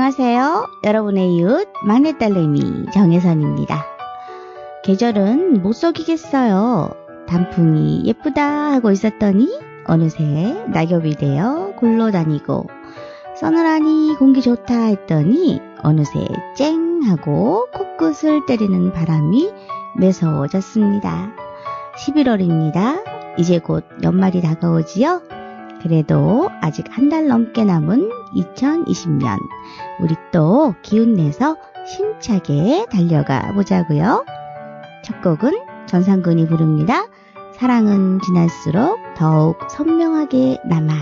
안녕하세요. 여러분의 이웃 막내딸내미 정혜선입니다. 계절은 못 속이겠어요. 단풍이 예쁘다 하고 있었더니 어느새 낙엽이 되어 굴러다니고, 서늘하니 공기 좋다 했더니 어느새 쨍 하고 코끝을 때리는 바람이 매서워졌습니다. 11월입니다. 이제 곧 연말이 다가오지요? 그래도 아직 한 달 넘게 남은 2020년, 우리 또 기운내서 힘차게 달려가 보자고요. 첫 곡은 전상근이 부릅니다. 사랑은 지날수록 더욱 선명하게 남아.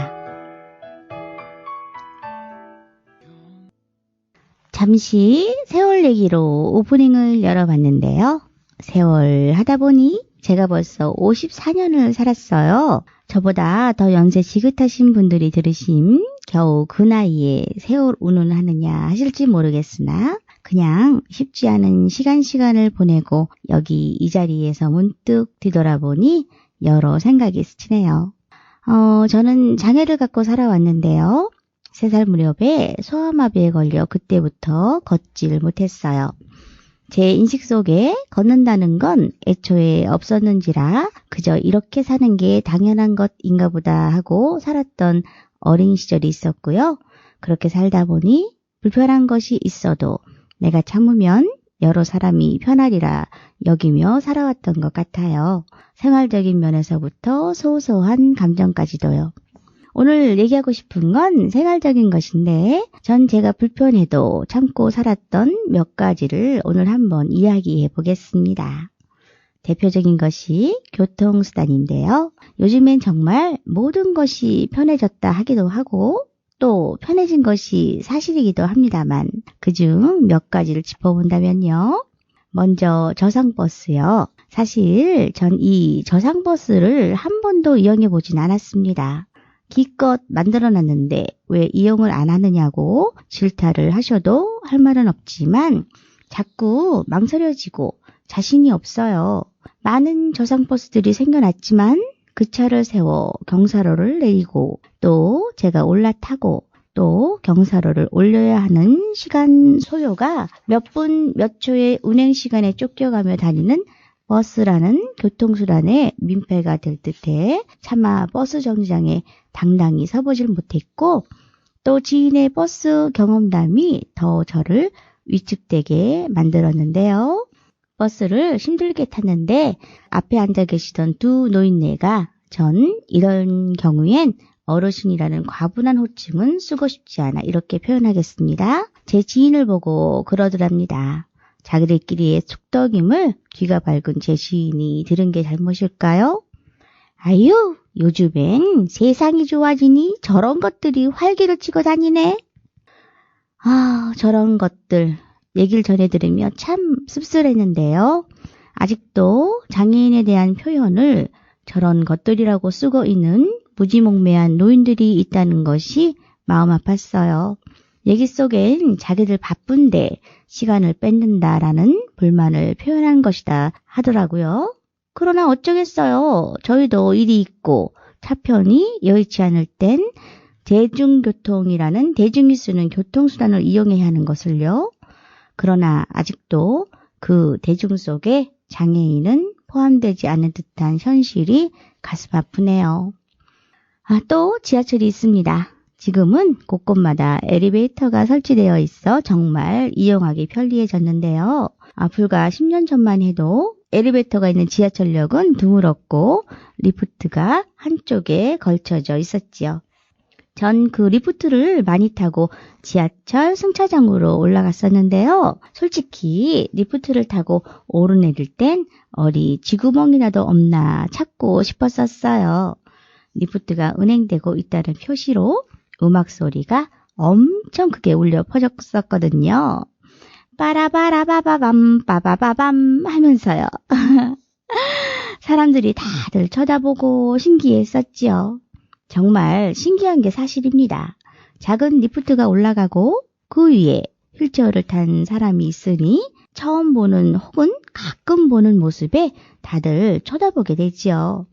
잠시 세월 얘기로 오프닝을 열어봤는데요. 세월 하다 보니 제가 벌써 54년을 살았어요. 저보다 더 연세 지긋하신 분들이 들으심 겨우 그 나이에 세월 운운하느냐 하실지 모르겠으나, 그냥 쉽지 않은 시간을 보내고 여기 이 자리에서 문득 뒤돌아보니 여러 생각이 스치네요. 저는 장애를 갖고 살아왔는데요. 3살 무렵에 소아마비에 걸려 그때부터 걷질 못했어요. 제 인식 속에 걷는다는 건 애초에 없었는지라 그저 이렇게 사는 게 당연한 것인가 보다 하고 살았던 어린 시절이 있었고요. 그렇게 살다 보니 불편한 것이 있어도 내가 참으면 여러 사람이 편하리라 여기며 살아왔던 것 같아요. 생활적인 면에서부터 소소한 감정까지도요. 오늘 얘기하고 싶은 건 생활적인 것인데, 전 제가 불편해도 참고 살았던 몇 가지를 오늘 한번 이야기해 보겠습니다. 대표적인 것이 교통수단인데요. 요즘엔 정말 모든 것이 편해졌다 하기도 하고 또 편해진 것이 사실이기도 합니다만, 그중 몇 가지를 짚어본다면요. 먼저 저상버스요. 사실 전 이 저상버스를 한 번도 이용해 보진 않았습니다. 기껏 만들어놨는데 왜 이용을 안 하느냐고 질타를 하셔도 할 말은 없지만 자꾸 망설여지고 자신이 없어요. 많은 저상버스들이 생겨났지만 그 차를 세워 경사로를 내리고 또 제가 올라타고 또 경사로를 올려야 하는 시간 소요가 몇 분 몇 초의 운행 시간에 쫓겨가며 다니는 버스라는 교통수단의 민폐가 될 듯해 차마 버스 정류장에 당당히 서보질 못했고, 또 지인의 버스 경험담이 더 저를 위축되게 만들었는데요. 버스를 힘들게 탔는데 앞에 앉아 계시던 두 노인네가 전 이런 경우엔 어르신이라는 과분한 호칭은 쓰고 싶지 않아 이렇게 표현하겠습니다. 제 지인을 보고 그러더랍니다. 자기들끼리의 툭덕임을 귀가 밝은 제 지인이 들은 게 잘못일까요? 아유, 요즘엔 세상이 좋아지니 저런 것들이 활기를 치고 다니네. 저런 것들 얘기를 전해 들으며 참 씁쓸했는데요. 아직도 장애인에 대한 표현을 저런 것들이라고 쓰고 있는 무지몽매한 노인들이 있다는 것이 마음 아팠어요. 얘기 속엔 자기들 바쁜데 시간을 뺏는다라는 불만을 표현한 것이다 하더라고요. 그러나 어쩌겠어요. 저희도 일이 있고 차편이 여의치 않을 땐 대중교통이라는 대중이 쓰는 교통수단을 이용해야 하는 것을요. 그러나 아직도 그 대중 속에 장애인은 포함되지 않은 듯한 현실이 가슴 아프네요. 또 지하철이 있습니다. 지금은 곳곳마다 엘리베이터가 설치되어 있어 정말 이용하기 편리해졌는데요. 불과 10년 전만 해도 엘리베이터가 있는 지하철역은 드물었고 리프트가 한쪽에 걸쳐져 있었지요. 전 그 리프트를 많이 타고 지하철 승차장으로 올라갔었는데요. 솔직히 리프트를 타고 오르내릴 땐 어디 쥐구멍이라도 없나 찾고 싶었었어요. 리프트가 운행되고 있다는 표시로 음악 소리가 엄청 크게 울려 퍼졌었거든요. 빠라바라바바밤 빠바바밤 하면서요. 사람들이 다들 쳐다보고 신기했었지요. 정말 신기한 게 사실입니다. 작은 리프트가 올라가고 그 위에 휠체어를 탄 사람이 있으니 처음 보는 혹은 가끔 보는 모습에 다들 쳐다보게 되지요.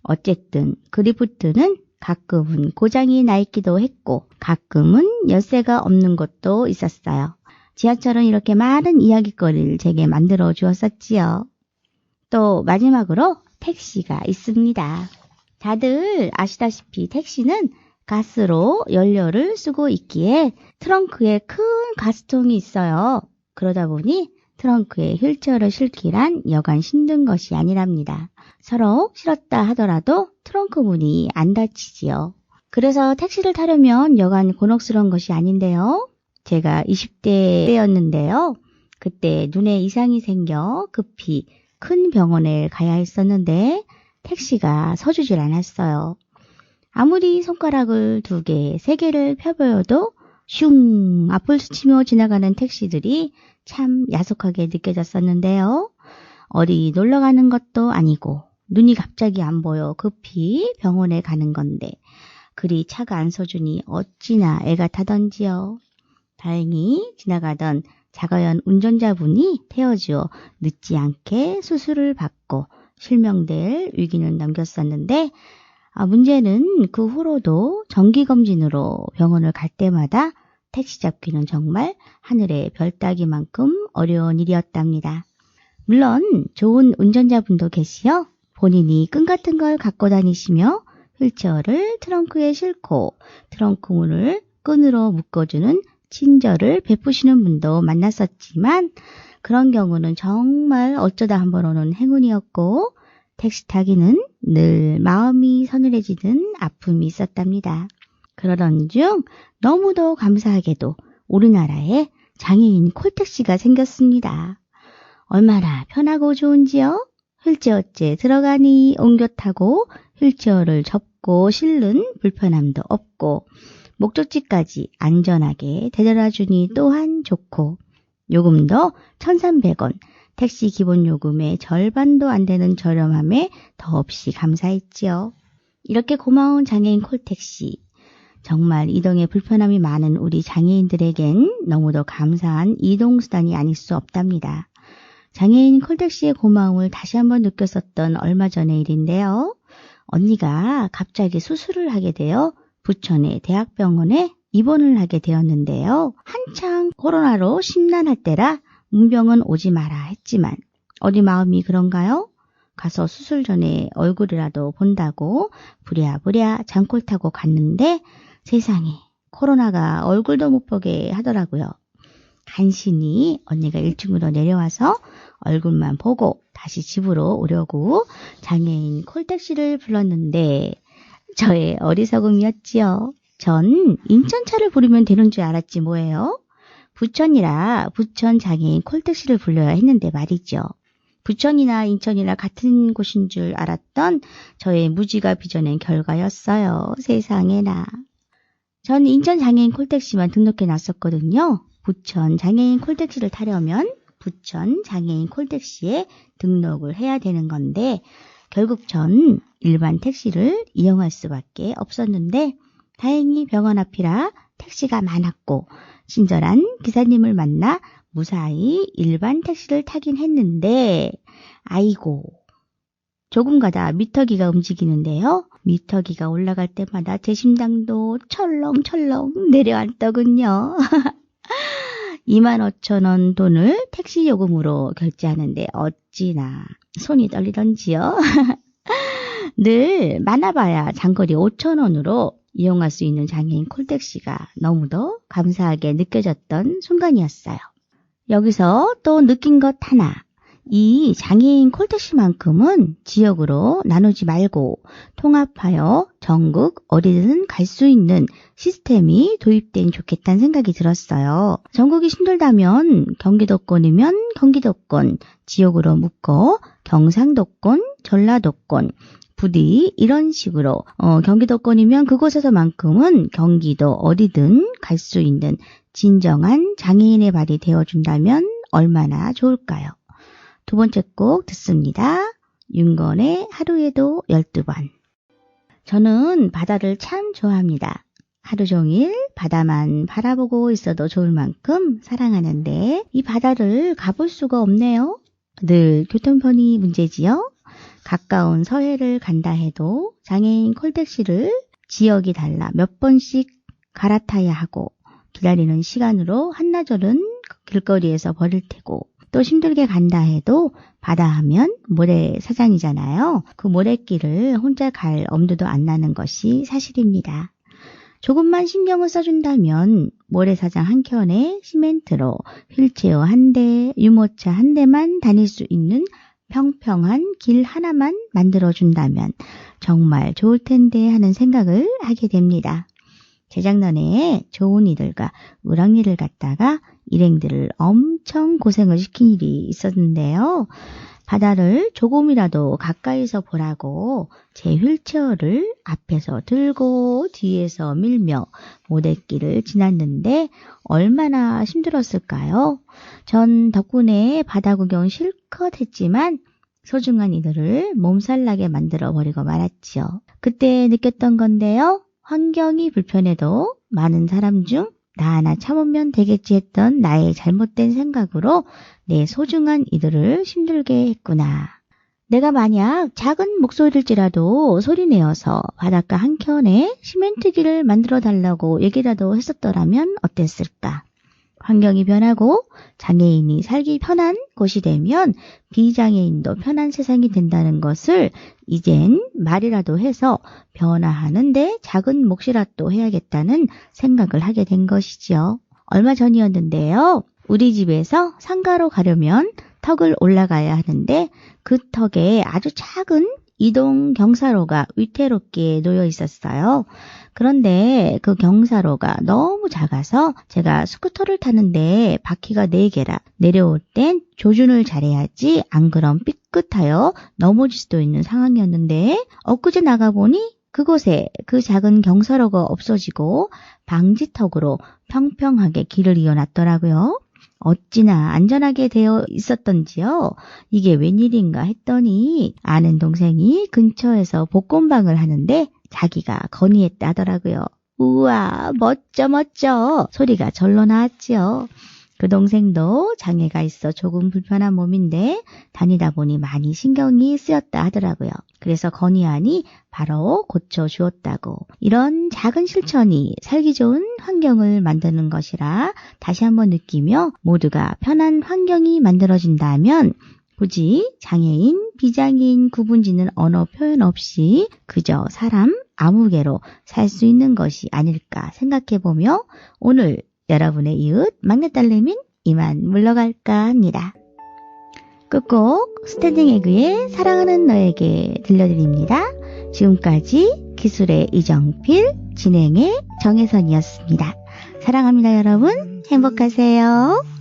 어쨌든 그 리프트는 가끔은 고장이 나 있기도 했고 가끔은 열쇠가 없는 곳도 있었어요. 지하철은 이렇게 많은 이야깃거리를 제게 만들어 주었었지요. 또 마지막으로 택시가 있습니다. 다들 아시다시피 택시는 가스로 연료를 쓰고 있기에 트렁크에 큰 가스통이 있어요. 그러다 보니 트렁크에 휠체어를 실기란 여간 힘든 것이 아니랍니다. 서로 실었다 하더라도 트렁크 문이 안 닫히지요. 그래서 택시를 타려면 여간 곤혹스러운 것이 아닌데요. 제가 20대 때였는데요. 그때 눈에 이상이 생겨 급히 큰 병원에 가야 했었는데 택시가 서주질 않았어요. 아무리 손가락을 2개, 3개를 펴보여도 슝 앞을 스치며 지나가는 택시들이 참 야속하게 느껴졌었는데요. 어디 놀러가는 것도 아니고 눈이 갑자기 안 보여 급히 병원에 가는 건데 그리 차가 안 서주니 어찌나 애가 타던지요. 다행히 지나가던 자가연 운전자분이 태워주어 늦지 않게 수술을 받고 실명될 위기는 넘겼었는데 문제는 그 후로도 정기검진으로 병원을 갈 때마다 택시 잡기는 정말 하늘의 별 따기만큼 어려운 일이었답니다. 물론 좋은 운전자분도 계시어 본인이 끈 같은 걸 갖고 다니시며 휠체어를 트렁크에 싣고 트렁크 문을 끈으로 묶어주는 친절을 베푸시는 분도 만났었지만 그런 경우는 정말 어쩌다 한 번 오는 행운이었고 택시 타기는 늘 마음이 서늘해지는 아픔이 있었답니다. 그러던 중 너무도 감사하게도 우리나라에 장애인 콜택시가 생겼습니다. 얼마나 편하고 좋은지요? 휠체어째 들어가니 옮겨 타고 휠체어를 접고 실는 불편함도 없고 목적지까지 안전하게 데려다 주니 또한 좋고 요금도 1,300원, 택시 기본 요금의 절반도 안 되는 저렴함에 더없이 감사했지요. 이렇게 고마운 장애인 콜택시, 정말 이동에 불편함이 많은 우리 장애인들에겐 너무도 감사한 이동수단이 아닐 수 없답니다. 장애인 콜택시의 고마움을 다시 한번 느꼈었던 얼마 전의 일인데요. 언니가 갑자기 수술을 하게 되어 부천의 대학병원에 입원을 하게 되었는데요. 한창 코로나로 심란할 때라 문병은 오지 마라 했지만 어디 마음이 그런가요? 가서 수술 전에 얼굴이라도 본다고 부랴부랴 장콜 타고 갔는데 세상에 코로나가 얼굴도 못 보게 하더라고요. 간신히 언니가 1층으로 내려와서 얼굴만 보고 다시 집으로 오려고 장애인 콜택시를 불렀는데 저의 어리석음이었지요. 전 인천차를 부르면 되는 줄 알았지 뭐예요. 부천이라 부천 장애인 콜택시를 불러야 했는데 말이죠. 부천이나 인천이나 같은 곳인 줄 알았던 저의 무지가 빚어낸 결과였어요. 세상에나. 전 인천 장애인 콜택시만 등록해 놨었거든요. 부천 장애인 콜택시를 타려면 부천 장애인 콜택시에 등록을 해야 되는 건데 결국 전 일반 택시를 이용할 수밖에 없었는데 다행히 병원 앞이라 택시가 많았고 친절한 기사님을 만나 무사히 일반 택시를 타긴 했는데 아이고 조금 가다 미터기가 움직이는데요. 미터기가 올라갈 때마다 제 심장도 철렁철렁 내려앉더군요. 25,000원 돈을 택시 요금으로 결제하는데 어찌나 손이 떨리던지요. 늘 많아봐야 장거리 5,000원으로 이용할 수 있는 장애인 콜택시가 너무도 감사하게 느껴졌던 순간이었어요. 여기서 또 느낀 것 하나. 이 장애인 콜택시만큼은 지역으로 나누지 말고 통합하여 전국 어디든 갈 수 있는 시스템이 도입되면 좋겠다는 생각이 들었어요. 전국이 힘들다면 경기도권이면 경기도권 지역으로 묶어 경상도권, 전라도권, 부디 이런 식으로 경기도권이면 그곳에서만큼은 경기도 어디든 갈 수 있는 진정한 장애인의 발이 되어준다면 얼마나 좋을까요? 두 번째 곡 듣습니다. 윤건의 하루에도 12번. 저는 바다를 참 좋아합니다. 하루 종일 바다만 바라보고 있어도 좋을 만큼 사랑하는데 이 바다를 가볼 수가 없네요. 늘 교통편이 문제지요. 가까운 서해를 간다 해도 장애인 콜택시를 지역이 달라 몇 번씩 갈아타야 하고 기다리는 시간으로 한나절은 길거리에서 버릴 테고 또 힘들게 간다 해도 바다 하면 모래사장이잖아요. 그 모래길을 혼자 갈 엄두도 안 나는 것이 사실입니다. 조금만 신경을 써준다면 모래사장 한켠에 시멘트로 휠체어 한 대, 유모차 한 대만 다닐 수 있는 평평한 길 하나만 만들어준다면 정말 좋을 텐데 하는 생각을 하게 됩니다. 재작년에 좋은 이들과 우랑리를 갔다가 일행들을 엄청 고생을 시킨 일이 있었는데요. 바다를 조금이라도 가까이서 보라고 제 휠체어를 앞에서 들고 뒤에서 밀며 모래길을 지났는데 얼마나 힘들었을까요? 전 덕분에 바다 구경 실컷 했지만 소중한 이들을 몸살나게 만들어버리고 말았지요. 그때 느꼈던 건데요. 환경이 불편해도 많은 사람 중 나 하나 참으면 되겠지 했던 나의 잘못된 생각으로 내 소중한 이들을 힘들게 했구나. 내가 만약 작은 목소리일지라도 소리내어서 바닷가 한켠에 시멘트 길을 만들어 달라고 얘기라도 했었더라면 어땠을까? 환경이 변하고 장애인이 살기 편한 곳이 되면 비장애인도 편한 세상이 된다는 것을 이젠 말이라도 해서 변화하는데 작은 몫이라도 해야겠다는 생각을 하게 된 것이지요. 얼마 전이었는데요. 우리 집에서 상가로 가려면 턱을 올라가야 하는데 그 턱에 아주 작은 이동 경사로가 위태롭게 놓여 있었어요. 그런데 그 경사로가 너무 작아서 제가 스쿠터를 타는데 바퀴가 4개라 내려올 땐 조준을 잘해야지 안 그럼 삐끗하여 넘어질 수도 있는 상황이었는데 엊그제 나가보니 그곳에 그 작은 경사로가 없어지고 방지턱으로 평평하게 길을 이어놨더라고요. 어찌나 안전하게 되어 있었던지요. 이게 웬일인가 했더니 아는 동생이 근처에서 복권방을 하는데 자기가 건의했다 하더라고요. 우와 멋져 소리가 절로 나왔지요. 그 동생도 장애가 있어 조금 불편한 몸인데 다니다 보니 많이 신경이 쓰였다 하더라고요. 그래서 건의하니 바로 고쳐주었다고. 이런 작은 실천이 살기 좋은 환경을 만드는 것이라 다시 한번 느끼며 모두가 편한 환경이 만들어진다면 굳이 장애인, 비장애인 구분짓는 언어 표현 없이 그저 사람 아무개로 살 수 있는 것이 아닐까 생각해보며 오늘 여러분의 이웃 막내딸내민 이만 물러갈까 합니다. 끝곡 스탠딩 에그의 사랑하는 너에게 들려드립니다. 지금까지 기술의 이정필, 진행의 정혜선이었습니다. 사랑합니다 여러분. 행복하세요.